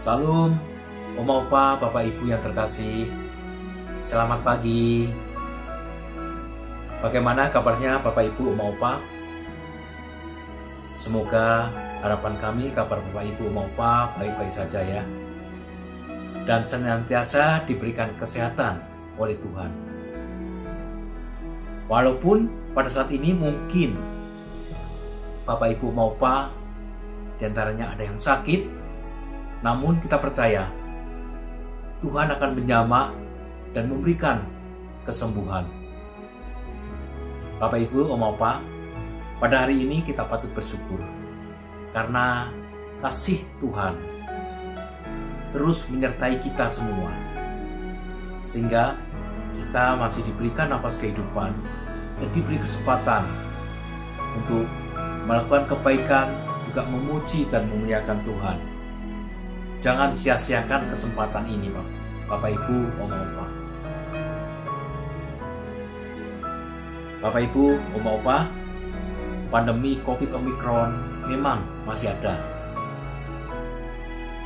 Salam, Oma Opa, Bapak Ibu yang terkasih. Selamat pagi. Bagaimana kabarnya Bapak Ibu, Oma Opa? Semoga harapan kami kabar Bapak Ibu, Oma Opa baik-baik saja ya. Dan senantiasa diberikan kesehatan oleh Tuhan. Walaupun pada saat ini mungkin Bapak Ibu, Oma Opa diantaranya ada yang sakit, namun kita percaya Tuhan akan menjamah dan memberikan kesembuhan. Bapak Ibu, Oma Opa, pada hari ini kita patut bersyukur karena kasih Tuhan terus menyertai kita semua, sehingga kita masih diberikan nafas kehidupan dan diberi kesempatan untuk melakukan kebaikan, juga memuji dan memuliakan Tuhan. Jangan sia-siakan kesempatan ini, Bapak Ibu, Oma Opa. Bapak Ibu, Oma Opa, pandemi COVID Omicron memang masih ada.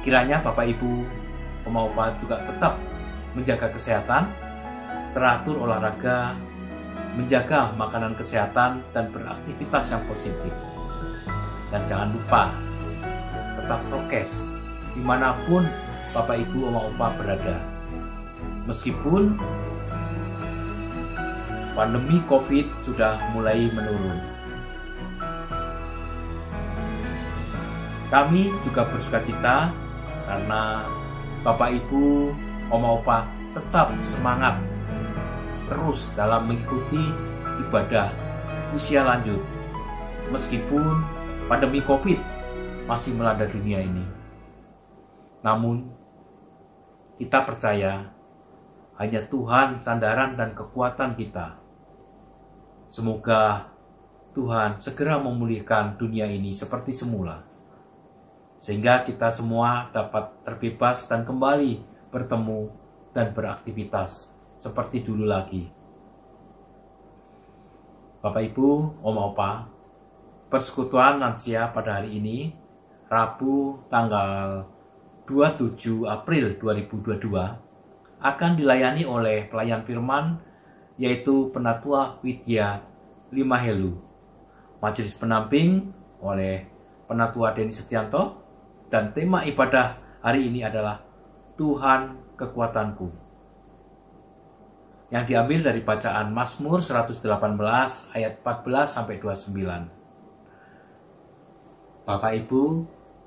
Kiranya Bapak Ibu, Oma Opa juga tetap menjaga kesehatan, teratur olahraga, menjaga makanan kesehatan, dan beraktivitas yang positif. Dan jangan lupa, tetap prokes dimanapun Bapak Ibu, Oma Opa berada. Meskipun pandemi COVID sudah mulai menurun, kami juga bersukacita karena Bapak Ibu, Oma Opa tetap semangat terus dalam mengikuti ibadah usia lanjut meskipun pandemi COVID masih melanda dunia ini. Namun kita percaya hanya Tuhan sandaran dan kekuatan kita. Semoga Tuhan segera memulihkan dunia ini seperti semula, sehingga kita semua dapat terbebas dan kembali bertemu dan beraktivitas seperti dulu lagi. Bapak Ibu, Oma Opa, persekutuan lansia pada hari ini, Rabu tanggal 27 April 2022, akan dilayani oleh pelayan firman, yaitu Penatua Widya Limahelu. Majelis pendamping oleh Penatua Denny Setianto, dan tema ibadah hari ini adalah Tuhan Kekuatanku, yang diambil dari bacaan Mazmur 118 ayat 14-29. Bapak Ibu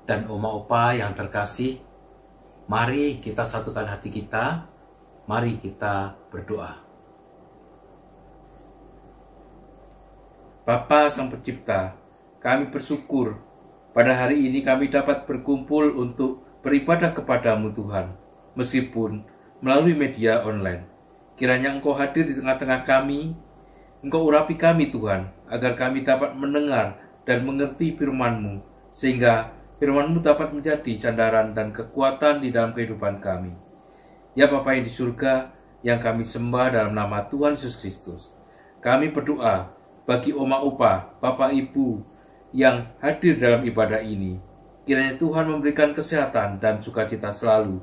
dan Oma Opa yang terkasih, mari kita satukan hati kita, mari kita berdoa. Bapa Sang Pencipta, kami bersyukur pada hari ini kami dapat berkumpul untuk beribadah kepadamu Tuhan, meskipun melalui media online. Kiranya Engkau hadir di tengah-tengah kami, Engkau urapi kami Tuhan, agar kami dapat mendengar dan mengerti firman-Mu, sehingga firman-Mu dapat menjadi sandaran dan kekuatan di dalam kehidupan kami. Ya Bapa yang di surga, yang kami sembah dalam nama Tuhan Yesus Kristus, kami berdoa bagi Oma Opa, Bapak Ibu yang hadir dalam ibadah ini. Kiranya Tuhan memberikan kesehatan dan sukacita selalu.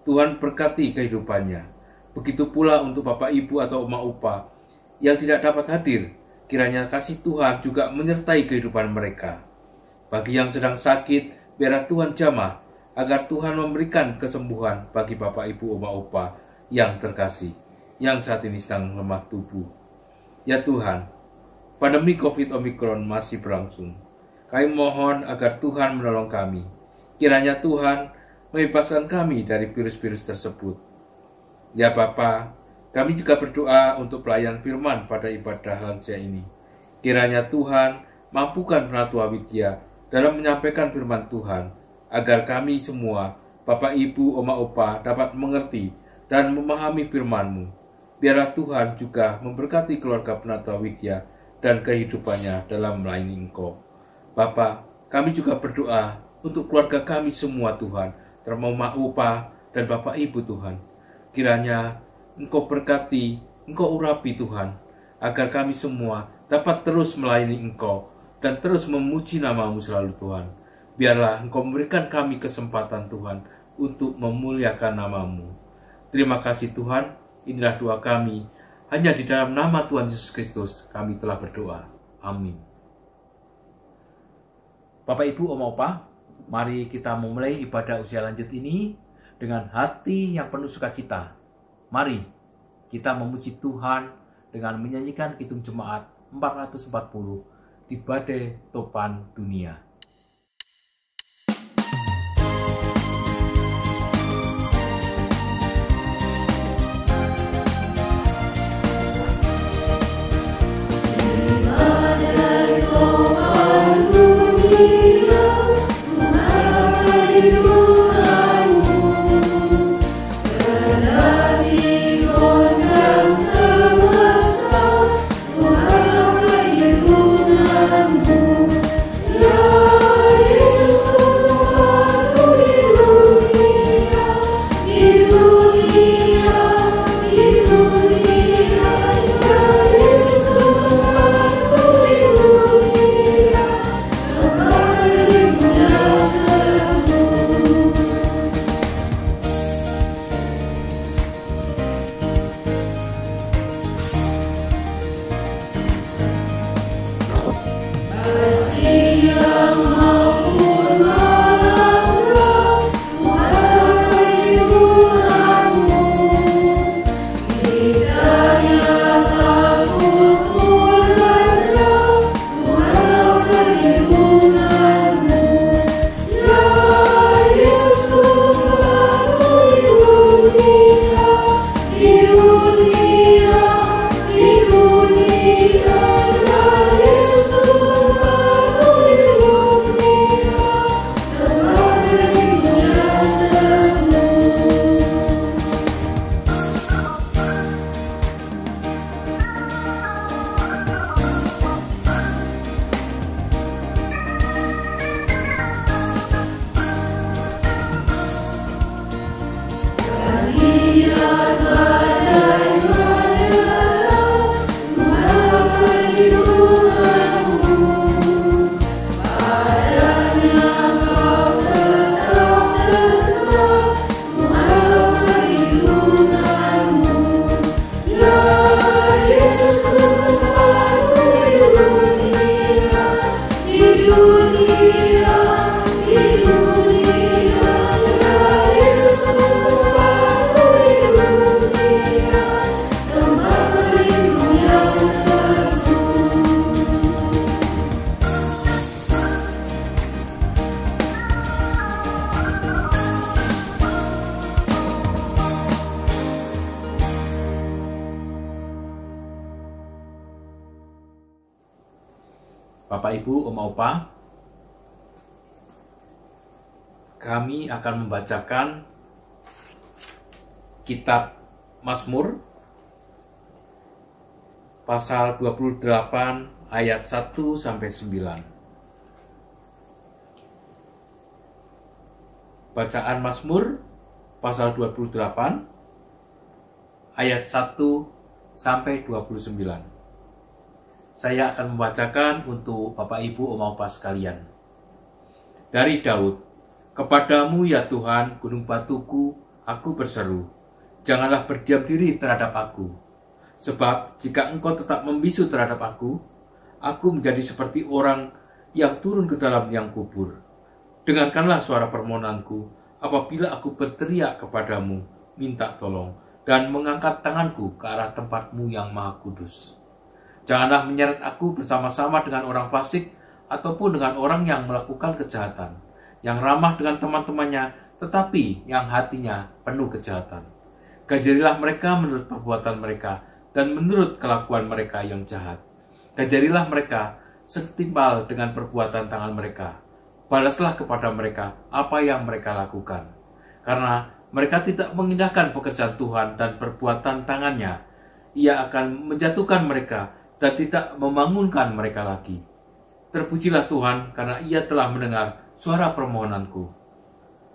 Tuhan berkati kehidupannya. Begitu pula untuk Bapak Ibu atau Oma Opa yang tidak dapat hadir, kiranya kasih Tuhan juga menyertai kehidupan mereka. Bagi yang sedang sakit, biarlah Tuhan jamah, agar Tuhan memberikan kesembuhan bagi Bapak Ibu, Oma Opa yang terkasih, yang saat ini sedang lemah tubuh. Ya Tuhan, pandemi COVID Omicron masih berlangsung. Kami mohon agar Tuhan menolong kami. Kiranya Tuhan membebaskan kami dari virus-virus tersebut. Ya Bapa, kami juga berdoa untuk pelayan firman pada ibadah lansia ini. Kiranya Tuhan mampukan Penatua Widya dalam menyampaikan firman Tuhan, agar kami semua, Bapak Ibu, Oma Opa, dapat mengerti dan memahami firman-Mu. Biarlah Tuhan juga memberkati keluarga Penatua Widya dan kehidupannya dalam melayani Engkau. Bapa, kami juga berdoa untuk keluarga kami semua Tuhan, termasuk Oma Opa dan Bapak Ibu Tuhan. Kiranya Engkau berkati, Engkau urapi Tuhan, agar kami semua dapat terus melayani Engkau dan terus memuji nama-Mu selalu Tuhan. Biarlah Engkau memberikan kami kesempatan Tuhan untuk memuliakan nama-Mu. Terima kasih Tuhan, inilah doa kami. Hanya di dalam nama Tuhan Yesus Kristus kami telah berdoa. Amin. Bapak, Ibu, Om, Opa, mari kita memulai ibadah usia lanjut ini dengan hati yang penuh sukacita. Mari kita memuji Tuhan dengan menyanyikan Kidung Jemaat 440 di badai topan dunia. Bapak, Ibu, Om, Opa, kami akan membacakan kitab Mazmur pasal 28 ayat 1 sampai 9. Bacaan Mazmur pasal 28 ayat 1 sampai 29. Saya akan membacakan untuk Bapak, Ibu, Om, Opa sekalian. Dari Daud, kepadamu ya Tuhan, gunung batuku, aku berseru. Janganlah berdiam diri terhadap aku. Sebab jika engkau tetap membisu terhadap aku menjadi seperti orang yang turun ke dalam liang kubur. Dengarkanlah suara permohonanku apabila aku berteriak kepadamu, minta tolong, dan mengangkat tanganku ke arah tempatmu yang maha kudus. Janganlah menyeret aku bersama-sama dengan orang fasik ataupun dengan orang yang melakukan kejahatan, yang ramah dengan teman-temannya, tetapi yang hatinya penuh kejahatan. Gajarilah mereka menurut perbuatan mereka dan menurut kelakuan mereka yang jahat. Gajarilah mereka setimpal dengan perbuatan tangan mereka. Balaslah kepada mereka apa yang mereka lakukan. Karena mereka tidak mengindahkan pekerjaan Tuhan dan perbuatan tangannya, Ia akan menjatuhkan mereka dan tidak membangunkan mereka lagi. Terpujilah Tuhan karena Ia telah mendengar suara permohonanku.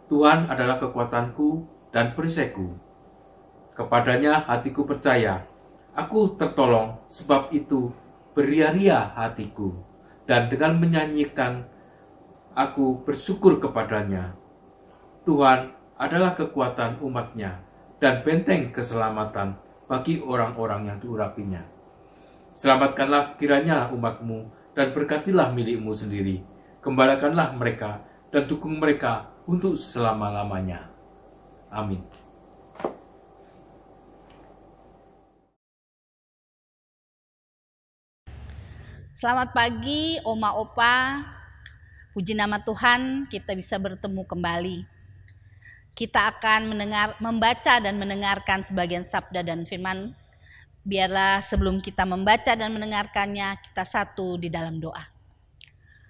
Tuhan adalah kekuatanku dan perisaiku. Kepadanya hatiku percaya. Aku tertolong, sebab itu beria-ria hatiku. Dan dengan menyanyikan, aku bersyukur kepadanya. Tuhan adalah kekuatan umatnya dan benteng keselamatan bagi orang-orang yang diurapinya. Selamatkanlah kiranya umatmu dan berkatilah milikmu sendiri. Gembalakanlah mereka dan dukung mereka untuk selama-lamanya. Amin. Selamat pagi, Oma Opa. Puji nama Tuhan, kita bisa bertemu kembali. Kita akan membaca dan mendengarkan sebagian sabda dan firman. Biarlah sebelum kita membaca dan mendengarkannya, kita satu di dalam doa.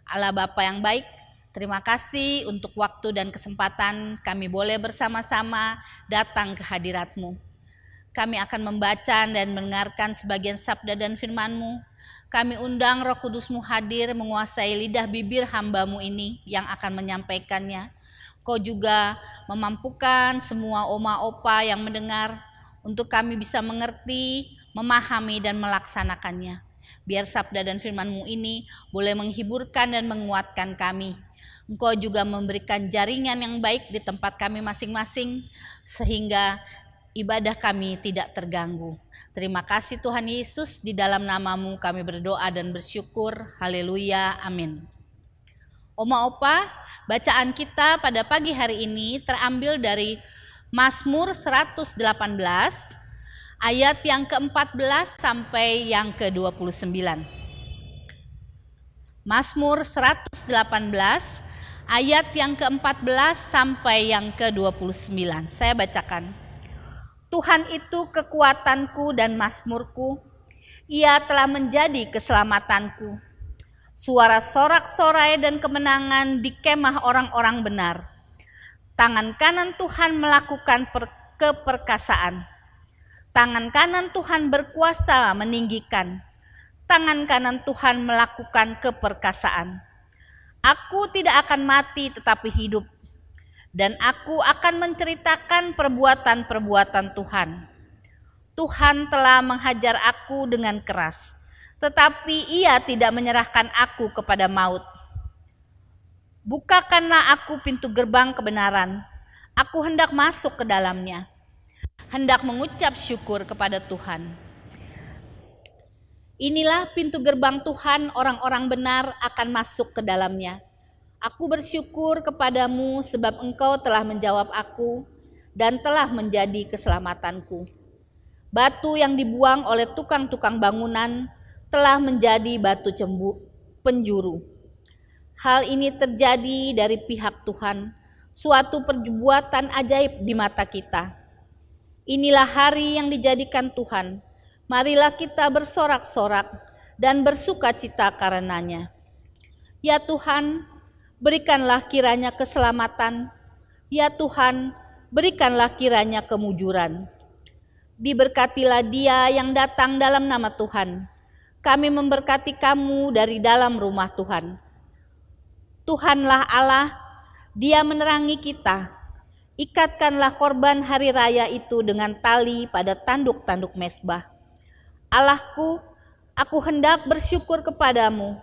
Allah Bapa yang baik, terima kasih untuk waktu dan kesempatan kami boleh bersama-sama datang ke hadirat-Mu. Kami akan membaca dan mendengarkan sebagian sabda dan firman-Mu. Kami undang Roh Kudus-Mu hadir menguasai lidah bibir hamba-Mu ini yang akan menyampaikannya. Kau juga memampukan semua oma opa yang mendengar untuk kami bisa mengerti, memahami dan melaksanakannya. Biar sabda dan firman-Mu ini boleh menghiburkan dan menguatkan kami. Engkau juga memberikan jaringan yang baik di tempat kami masing-masing sehingga ibadah kami tidak terganggu. Terima kasih Tuhan Yesus, di dalam nama-Mu kami berdoa dan bersyukur. Haleluya, amin. Oma Opa, bacaan kita pada pagi hari ini terambil dari Mazmur 118, ayat yang ke-14 sampai yang ke-29. Mazmur 118, ayat yang ke-14 sampai yang ke-29. Saya bacakan. Tuhan itu kekuatanku dan mazmurku, Ia telah menjadi keselamatanku. Suara sorak-sorai dan kemenangan di kemah orang-orang benar. Tangan kanan Tuhan melakukan keperkasaan. Tangan kanan Tuhan berkuasa meninggikan. Tangan kanan Tuhan melakukan keperkasaan. Aku tidak akan mati tetapi hidup, dan aku akan menceritakan perbuatan-perbuatan Tuhan. Tuhan telah menghajar aku dengan keras, tetapi Ia tidak menyerahkan aku kepada maut. Bukakanlah aku pintu gerbang kebenaran, aku hendak masuk ke dalamnya, hendak mengucap syukur kepada Tuhan. Inilah pintu gerbang Tuhan, orang-orang benar akan masuk ke dalamnya. Aku bersyukur kepadamu sebab Engkau telah menjawab aku dan telah menjadi keselamatanku. Batu yang dibuang oleh tukang-tukang bangunan telah menjadi batu penjuru. Hal ini terjadi dari pihak Tuhan, suatu perbuatan ajaib di mata kita. Inilah hari yang dijadikan Tuhan. Marilah kita bersorak-sorak dan bersukacita karenanya. Ya Tuhan, berikanlah kiranya keselamatan. Ya Tuhan, berikanlah kiranya kemujuran. Diberkatilah dia yang datang dalam nama Tuhan. Kami memberkati kamu dari dalam rumah Tuhan. Tuhanlah Allah, Dia menerangi kita. Ikatkanlah korban hari raya itu dengan tali pada tanduk-tanduk mezbah. Allahku, aku hendak bersyukur kepadamu.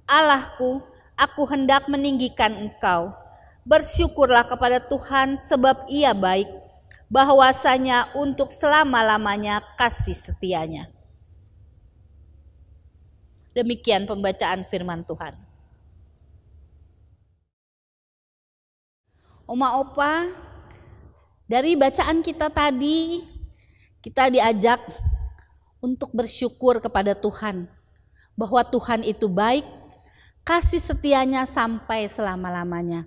Allahku, aku hendak meninggikan Engkau. Bersyukurlah kepada Tuhan sebab Ia baik, bahwasanya untuk selama-lamanya kasih setianya. Demikian pembacaan firman Tuhan. Oma Opa, dari bacaan kita tadi, kita diajak untuk bersyukur kepada Tuhan, bahwa Tuhan itu baik, kasih setianya sampai selama-lamanya.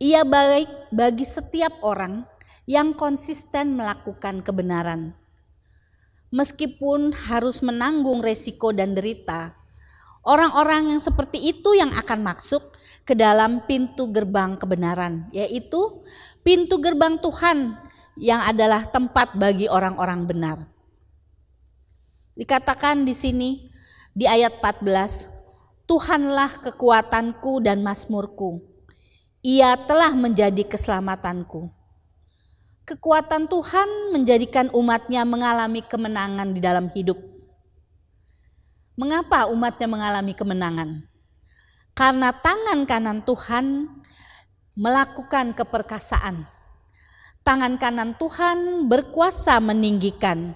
Ia baik bagi setiap orang yang konsisten melakukan kebenaran. Meskipun harus menanggung resiko dan derita, orang-orang yang seperti itu yang akan masuk ke dalam pintu gerbang kebenaran, yaitu pintu gerbang Tuhan yang adalah tempat bagi orang-orang benar. Dikatakan di sini di ayat 14, Tuhanlah kekuatanku dan mazmurku, Ia telah menjadi keselamatanku. Kekuatan Tuhan menjadikan umatnya mengalami kemenangan di dalam hidup. Mengapa umatnya mengalami kemenangan? Karena tangan kanan Tuhan melakukan keperkasaan. Tangan kanan Tuhan berkuasa meninggikan.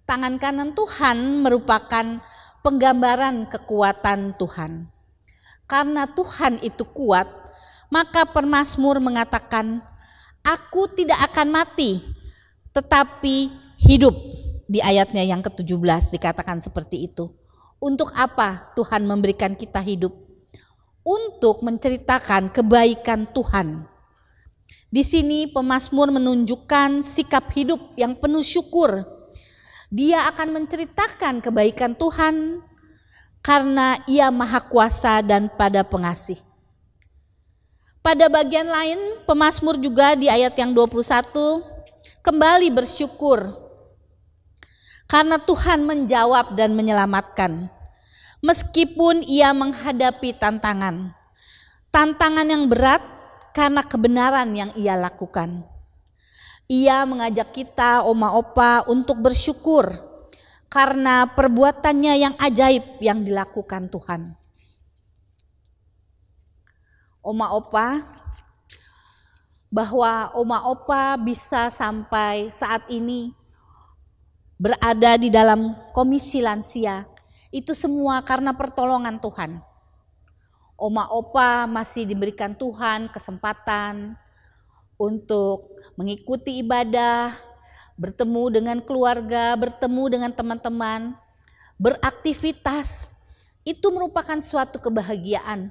Tangan kanan Tuhan merupakan penggambaran kekuatan Tuhan. Karena Tuhan itu kuat, maka pemazmur mengatakan, aku tidak akan mati, tetapi hidup. Di ayatnya yang ke-17 dikatakan seperti itu. Untuk apa Tuhan memberikan kita hidup? Untuk menceritakan kebaikan Tuhan. Di sini pemazmur menunjukkan sikap hidup yang penuh syukur. Dia akan menceritakan kebaikan Tuhan karena Ia Maha Kuasa dan pada pengasih. Pada bagian lain pemazmur juga di ayat yang 21 kembali bersyukur karena Tuhan menjawab dan menyelamatkan. Meskipun ia menghadapi tantangan yang berat karena kebenaran yang ia lakukan. Ia mengajak kita, Oma Opa, untuk bersyukur karena perbuatannya yang ajaib yang dilakukan Tuhan. Oma Opa, bahwa Oma Opa bisa sampai saat ini berada di dalam komisi lansia, itu semua karena pertolongan Tuhan. Oma Opa masih diberikan Tuhan kesempatan untuk mengikuti ibadah, bertemu dengan keluarga, bertemu dengan teman-teman, beraktivitas. Itu merupakan suatu kebahagiaan.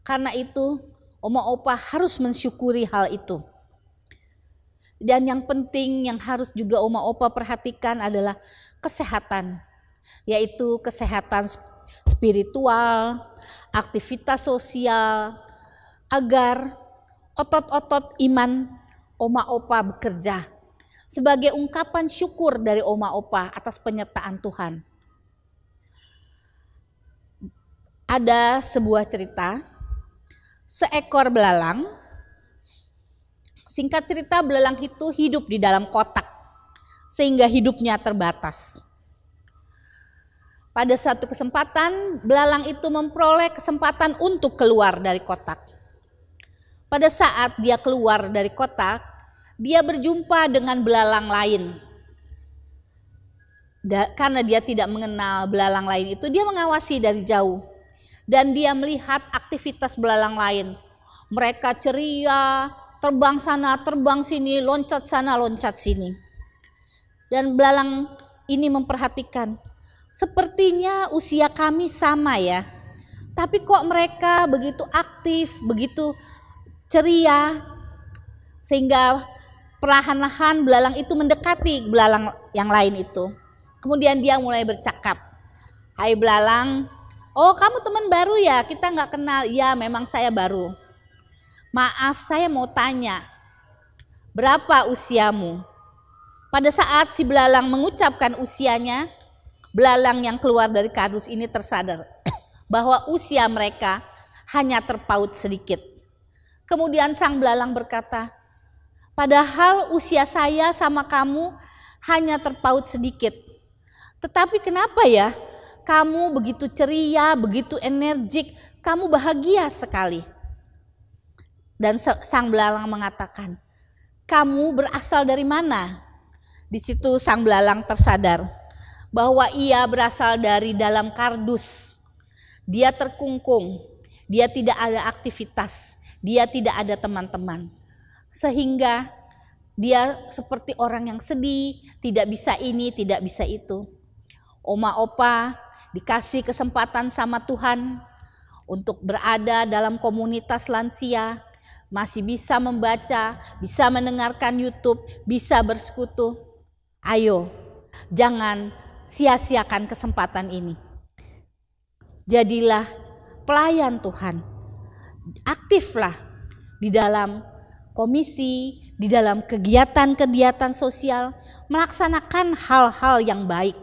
Karena itu Oma Opa harus mensyukuri hal itu. Dan yang penting yang harus juga Oma Opa perhatikan adalah kesehatan, yaitu kesehatan spiritual, aktivitas sosial, agar otot-otot iman Oma Opa bekerja sebagai ungkapan syukur dari Oma Opa atas penyertaan Tuhan. Ada sebuah cerita, seekor belalang. Singkat cerita, belalang itu hidup di dalam kotak sehingga hidupnya terbatas. Pada satu kesempatan, belalang itu memperoleh kesempatan untuk keluar dari kotak. Pada saat dia keluar dari kotak, dia berjumpa dengan belalang lain. Karena dia tidak mengenal belalang lain itu, dia mengawasi dari jauh. Dan dia melihat aktivitas belalang lain. Mereka ceria, terbang sana, terbang sini, loncat sana, loncat sini. Dan belalang ini memperhatikan, sepertinya usia kami sama ya, tapi kok mereka begitu aktif, begitu ceria, sehingga perlahan-lahan belalang itu mendekati belalang yang lain itu. Kemudian dia mulai bercakap, hai belalang, oh kamu teman baru ya, kita nggak kenal. Ya memang saya baru. Maaf, saya mau tanya, berapa usiamu? Pada saat si belalang mengucapkan usianya, belalang yang keluar dari kardus ini tersadar bahwa usia mereka hanya terpaut sedikit. Kemudian sang belalang berkata, padahal usia saya sama kamu hanya terpaut sedikit. Tetapi kenapa ya kamu begitu ceria, begitu energik, kamu bahagia sekali. Dan sang belalang mengatakan, kamu berasal dari mana? Di situ sang belalang tersadar bahwa ia berasal dari dalam kardus. Dia terkungkung, dia tidak ada aktivitas, dia tidak ada teman-teman. Sehingga dia seperti orang yang sedih, tidak bisa ini, tidak bisa itu. Oma Opa dikasih kesempatan sama Tuhan untuk berada dalam komunitas lansia, masih bisa membaca, bisa mendengarkan YouTube, bisa bersekutu. Ayo, jangan sia-siakan kesempatan ini. Jadilah pelayan Tuhan. Aktiflah di dalam komisi, di dalam kegiatan-kegiatan sosial, melaksanakan hal-hal yang baik.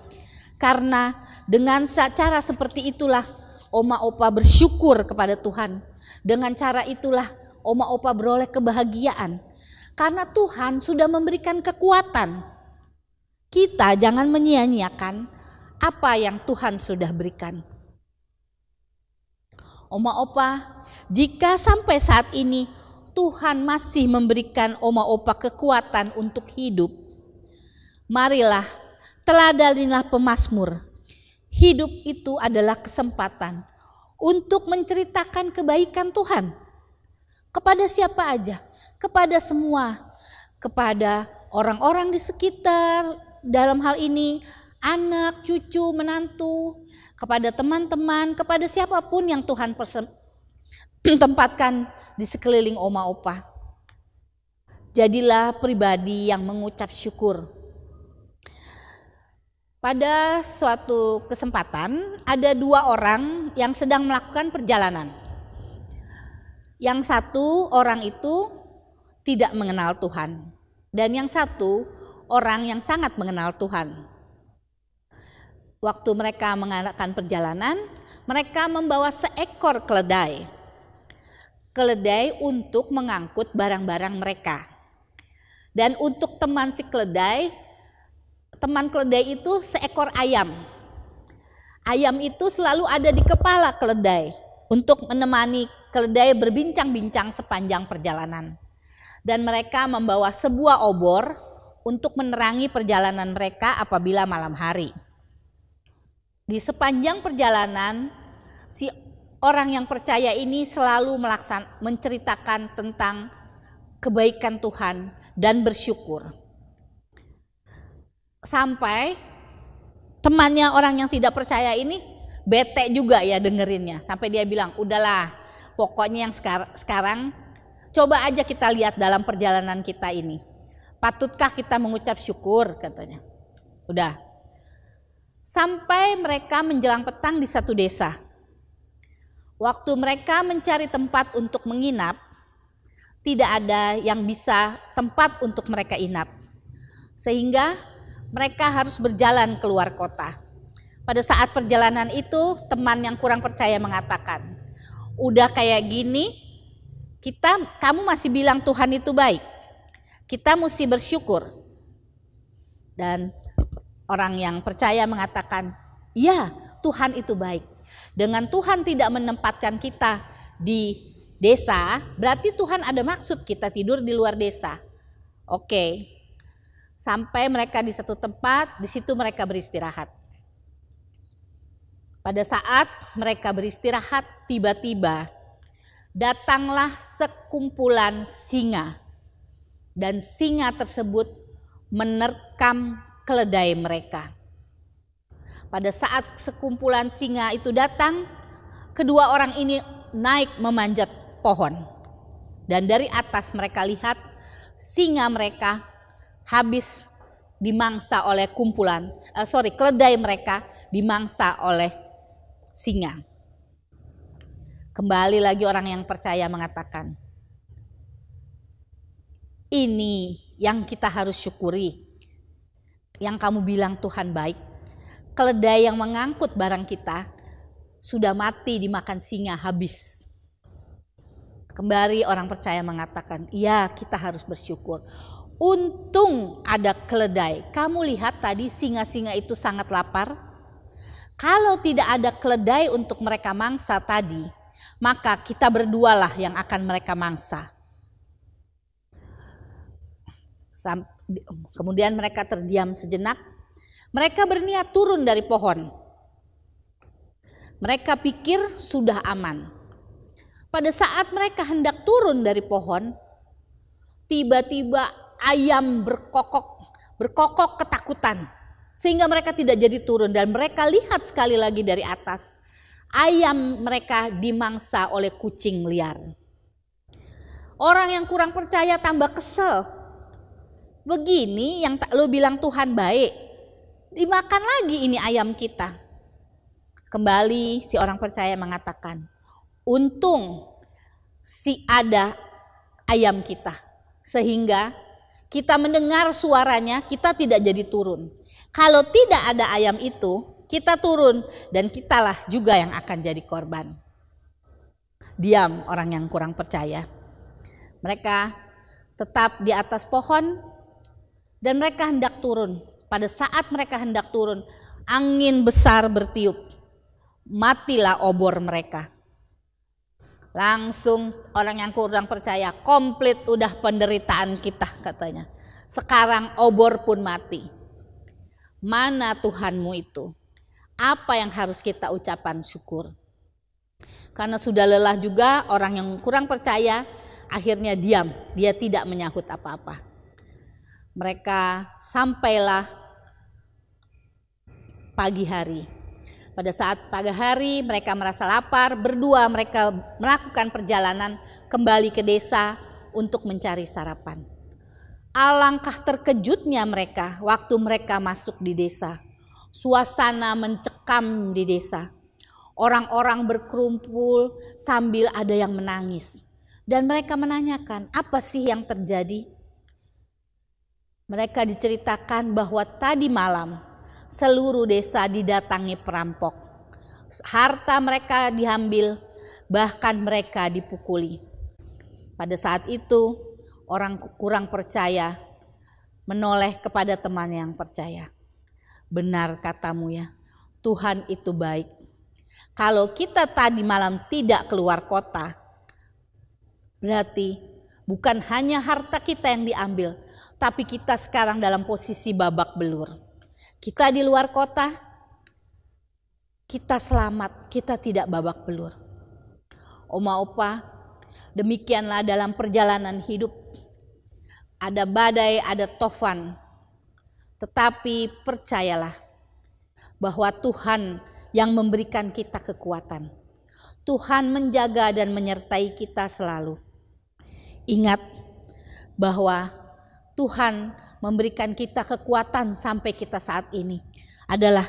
Karena dengan cara seperti itulah Oma Opa bersyukur kepada Tuhan. Dengan cara itulah Oma Opa beroleh kebahagiaan. Karena Tuhan sudah memberikan kekuatan. Kita jangan menyia-nyiakan apa yang Tuhan sudah berikan. Oma Opa, jika sampai saat ini Tuhan masih memberikan oma opa kekuatan untuk hidup. Marilah, teladanilah pemazmur. Hidup itu adalah kesempatan untuk menceritakan kebaikan Tuhan. Kepada siapa aja? Kepada semua. Kepada orang-orang di sekitar, dalam hal ini anak, cucu, menantu, kepada teman-teman, kepada siapapun yang Tuhan tempatkan di sekeliling oma opa. Jadilah pribadi yang mengucap syukur. Pada suatu kesempatan ada 2 orang yang sedang melakukan perjalanan. Yang satu orang itu tidak mengenal Tuhan, dan yang satu orang yang sangat mengenal Tuhan. Waktu mereka mengadakan perjalanan, mereka membawa seekor keledai. Keledai untuk mengangkut barang-barang mereka. Dan untuk teman keledai itu seekor ayam. Ayam itu selalu ada di kepala keledai untuk menemani keledai berbincang-bincang sepanjang perjalanan. Dan mereka membawa sebuah obor untuk menerangi perjalanan mereka apabila malam hari. Di sepanjang perjalanan, si orang yang percaya ini selalu menceritakan tentang kebaikan Tuhan dan bersyukur. Sampai temannya orang yang tidak percaya ini bete juga ya dengerinnya. Sampai dia bilang, udahlah pokoknya yang sekarang coba aja kita lihat dalam perjalanan kita ini. Patutkah kita mengucap syukur, katanya. Udah. Sampai mereka menjelang petang di satu desa. Waktu mereka mencari tempat untuk menginap, tidak ada yang bisa tempat untuk mereka inap. Sehingga mereka harus berjalan keluar kota. Pada saat perjalanan itu, teman yang kurang percaya mengatakan, udah kayak gini, kamu masih bilang Tuhan itu baik. Kita mesti bersyukur. Dan orang yang percaya mengatakan, iya, Tuhan itu baik. Dengan Tuhan tidak menempatkan kita di desa, berarti Tuhan ada maksud kita tidur di luar desa. Oke. Sampai mereka di satu tempat, di situ mereka beristirahat. Pada saat mereka beristirahat, tiba-tiba datanglah sekumpulan singa. Dan singa tersebut menerkam keledai mereka. Pada saat sekumpulan singa itu datang, kedua orang ini naik memanjat pohon. Dan dari atas mereka lihat singa mereka habis dimangsa oleh keledai mereka dimangsa oleh singa. Kembali lagi orang yang percaya mengatakan, ini yang kita harus syukuri. Yang kamu bilang Tuhan baik. Keledai yang mengangkut barang kita sudah mati dimakan singa habis. Kembali orang percaya mengatakan, iya, kita harus bersyukur. Untung ada keledai. Kamu lihat tadi singa-singa itu sangat lapar. Kalau tidak ada keledai untuk mereka mangsa tadi, maka kita berdualah yang akan mereka mangsa. Kemudian mereka terdiam sejenak. Mereka berniat turun dari pohon. Mereka pikir sudah aman. Pada saat mereka hendak turun dari pohon, tiba-tiba ayam berkokok ketakutan. Sehingga mereka tidak jadi turun. Dan mereka lihat sekali lagi dari atas. Ayam mereka dimangsa oleh kucing liar. Orang yang kurang percaya tambah kesel. Begini yang lu bilang Tuhan baik, dimakan lagi ini ayam kita. Kembali si orang percaya mengatakan, untung si ada ayam kita. Sehingga kita mendengar suaranya, kita tidak jadi turun. Kalau tidak ada ayam itu, kita turun dan kitalah juga yang akan jadi korban. Diam orang yang kurang percaya. Mereka tetap di atas pohon. Dan mereka hendak turun. Pada saat mereka hendak turun, angin besar bertiup. Matilah obor mereka. Langsung orang yang kurang percaya, komplit udah penderitaan kita katanya. Sekarang obor pun mati. Mana Tuhanmu itu? Apa yang harus kita ucapkan syukur? Karena sudah lelah juga orang yang kurang percaya, akhirnya diam. Dia tidak menyahut apa-apa. Mereka sampailah pagi hari. Pada saat pagi hari mereka merasa lapar, berdua mereka melakukan perjalanan kembali ke desa untuk mencari sarapan. Alangkah terkejutnya mereka waktu mereka masuk di desa. Suasana mencekam di desa. Orang-orang berkerumpul sambil ada yang menangis. Dan mereka menanyakan, apa sih yang terjadi? Mereka diceritakan bahwa tadi malam seluruh desa didatangi perampok. Harta mereka diambil, bahkan mereka dipukuli. Pada saat itu, orang kurang percaya menoleh kepada teman yang percaya. Benar katamu ya, Tuhan itu baik. Kalau kita tadi malam tidak keluar kota, berarti bukan hanya harta kita yang diambil, tapi kita sekarang dalam posisi babak belur. Kita di luar kota, kita selamat, kita tidak babak belur. Oma opa, demikianlah dalam perjalanan hidup. Ada badai, ada tofan. Tetapi percayalah bahwa Tuhan yang memberikan kita kekuatan. Tuhan menjaga dan menyertai kita selalu. Ingat bahwa Tuhan memberikan kita kekuatan sampai kita saat ini adalah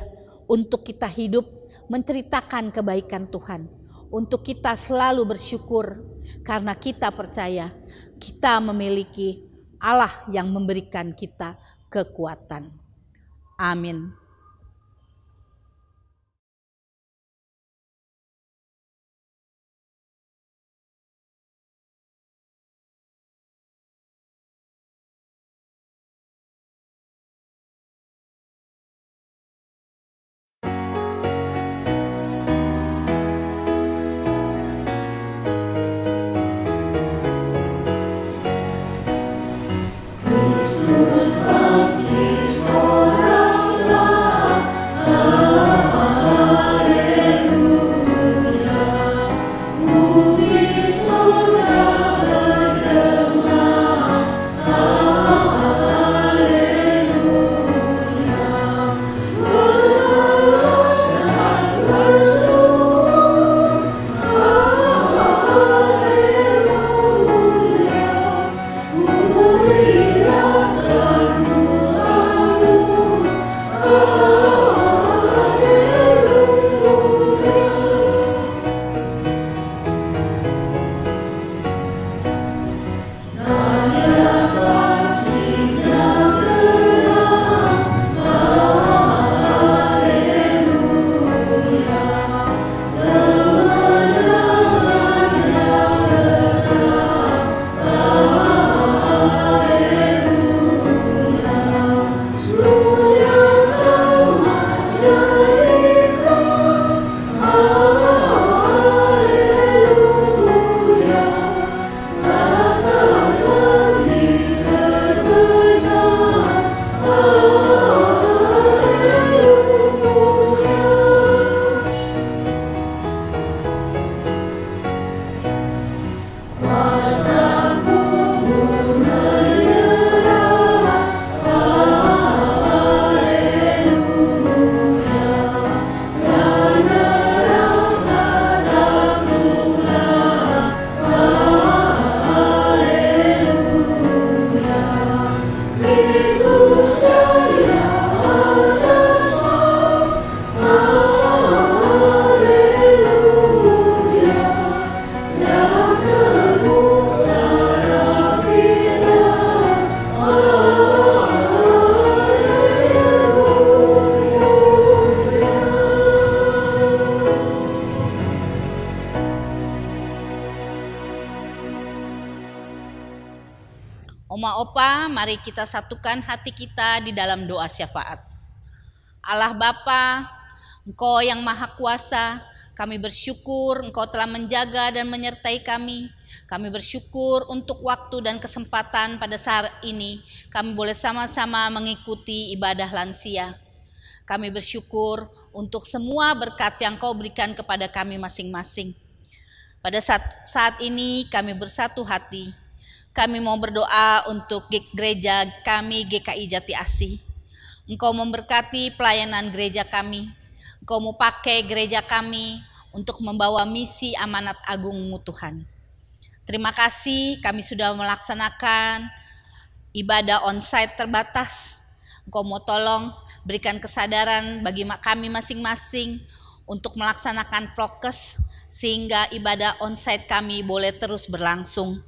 untuk kita hidup menceritakan kebaikan Tuhan. Untuk kita selalu bersyukur karena kita percaya kita memiliki Allah yang memberikan kita kekuatan. Amin. Oma Opa, mari kita satukan hati kita di dalam doa syafaat. Allah Bapa, Engkau yang Maha Kuasa, Kami bersyukur Engkau telah menjaga dan menyertai kami. Kami bersyukur untuk waktu dan kesempatan pada saat ini kami boleh sama-sama mengikuti ibadah lansia. Kami bersyukur untuk semua berkat yang Kau berikan kepada kami masing-masing. Pada saat ini kami bersatu hati. Kami mau berdoa untuk gereja kami GKI Jati Asih. Engkau memberkati pelayanan gereja kami. Engkau mau pakai gereja kami untuk membawa misi amanat agung-Mu Tuhan. Terima kasih kami sudah melaksanakan ibadah onsite terbatas. Engkau mau tolong berikan kesadaran bagi kami masing-masing untuk melaksanakan prokes sehingga ibadah onsite kami boleh terus berlangsung.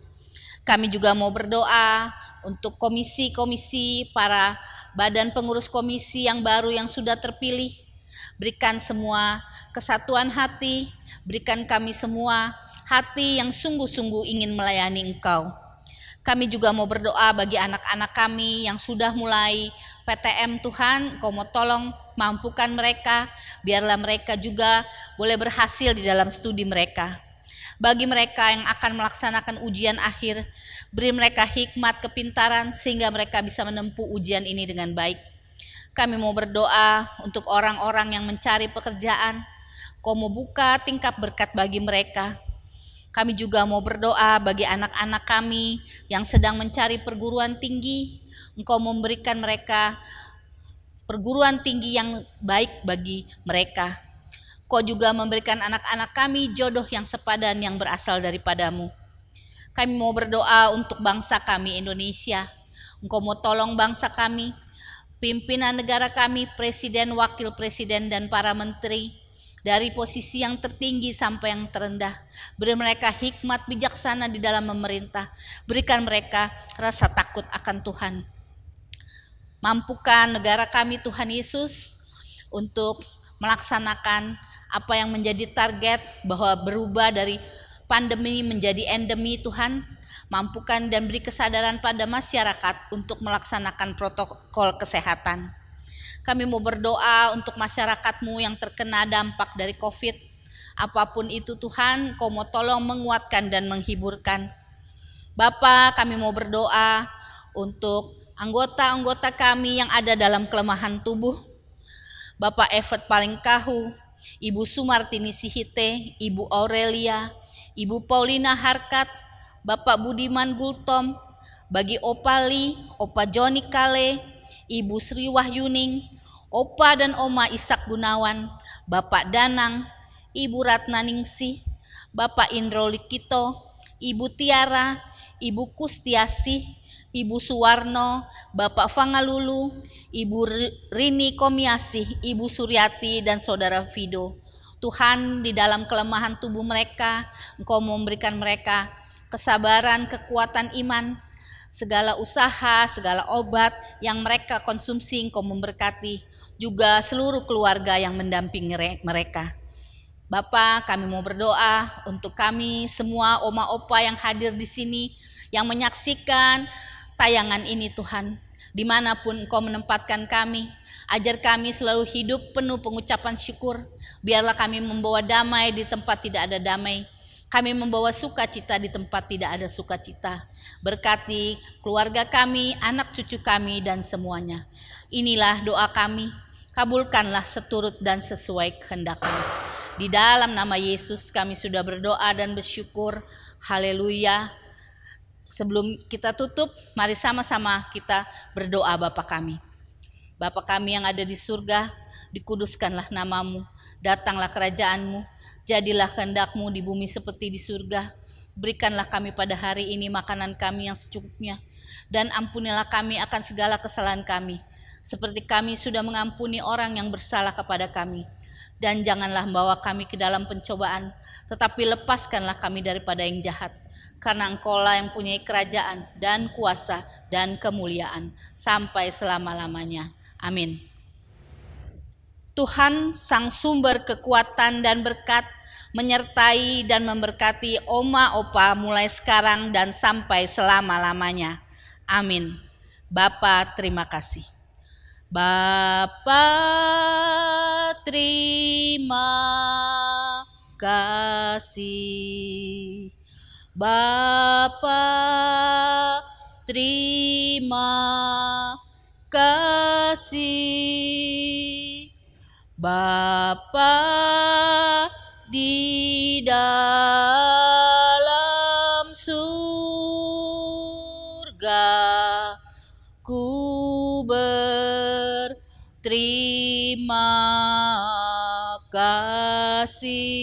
Kami juga mau berdoa untuk komisi-komisi, para badan pengurus komisi yang baru yang sudah terpilih. Berikan semua kesatuan hati, berikan kami semua hati yang sungguh-sungguh ingin melayani Engkau. Kami juga mau berdoa bagi anak-anak kami yang sudah mulai PTM Tuhan, Engkau mau tolong mampukan mereka, biarlah mereka juga boleh berhasil di dalam studi mereka. Bagi mereka yang akan melaksanakan ujian akhir, beri mereka hikmat, kepintaran, sehingga mereka bisa menempuh ujian ini dengan baik. Kami mau berdoa untuk orang-orang yang mencari pekerjaan. Kau mau buka tingkap berkat bagi mereka. Kami juga mau berdoa bagi anak-anak kami yang sedang mencari perguruan tinggi. Engkau memberikan mereka perguruan tinggi yang baik bagi mereka. Kau juga memberikan anak-anak kami jodoh yang sepadan yang berasal daripada-Mu. Kami mau berdoa untuk bangsa kami Indonesia. Engkau mau tolong bangsa kami, pimpinan negara kami, presiden, wakil presiden, dan para menteri, dari posisi yang tertinggi sampai yang terendah. Beri mereka hikmat bijaksana di dalam memerintah. Berikan mereka rasa takut akan Tuhan. Mampukan negara kami Tuhan Yesus untuk melaksanakan apa yang menjadi target bahwa berubah dari pandemi menjadi endemi Tuhan. Mampukan dan beri kesadaran pada masyarakat untuk melaksanakan protokol kesehatan. Kami mau berdoa untuk masyarakat-Mu yang terkena dampak dari COVID. Apapun itu Tuhan, Kau mau tolong menguatkan dan menghiburkan. Bapa, kami mau berdoa untuk anggota-anggota kami yang ada dalam kelemahan tubuh. Bapak Evert Palingkahu, Ibu Sumartini Sihite, Ibu Aurelia, Ibu Paulina Harkat, Bapak Budiman Gultom, bagi Opa Li, Opa Joni Kale, Ibu Sri Wahyuning, Opa dan Oma Ishak Gunawan, Bapak Danang, Ibu Ratna Ningsih, Bapak Indro Likito, Ibu Tiara, Ibu Kustiasi, Ibu Suwarno, Bapak Fangalulu, Ibu Rini Komiasih, Ibu Suryati, dan Saudara Fido. Tuhan, di dalam kelemahan tubuh mereka, Engkau memberikan mereka kesabaran, kekuatan iman, segala usaha, segala obat yang mereka konsumsi, Engkau memberkati, juga seluruh keluarga yang mendampingi mereka. Bapa, kami mau berdoa untuk kami semua oma opa yang hadir di sini, yang menyaksikan tayangan ini Tuhan, dimanapun Engkau menempatkan kami, ajar kami selalu hidup penuh pengucapan syukur. Biarlah kami membawa damai di tempat tidak ada damai, kami membawa sukacita di tempat tidak ada sukacita. Berkati keluarga kami, anak cucu kami, dan semuanya. Inilah doa kami, kabulkanlah seturut dan sesuai kehendak-Mu. Di dalam nama Yesus kami sudah berdoa dan bersyukur. Haleluya. Sebelum kita tutup, mari sama-sama kita berdoa Bapa kami. Bapa kami yang ada di surga, dikuduskanlah nama-Mu, datanglah kerajaan-Mu, jadilah kehendak-Mu di bumi seperti di surga. Berikanlah kami pada hari ini makanan kami yang secukupnya, dan ampunilah kami akan segala kesalahan kami, seperti kami sudah mengampuni orang yang bersalah kepada kami. Dan janganlah membawa kami ke dalam pencobaan, tetapi lepaskanlah kami daripada yang jahat. Karena Engkau-lah yang punya kerajaan dan kuasa dan kemuliaan sampai selama-lamanya. Amin. Tuhan sang sumber kekuatan dan berkat menyertai dan memberkati oma opa mulai sekarang dan sampai selama-lamanya. Amin. Bapa, terima kasih. Bapa, terima kasih. Bapa, terima kasih. Bapa di dalam surga, ku berterima kasih.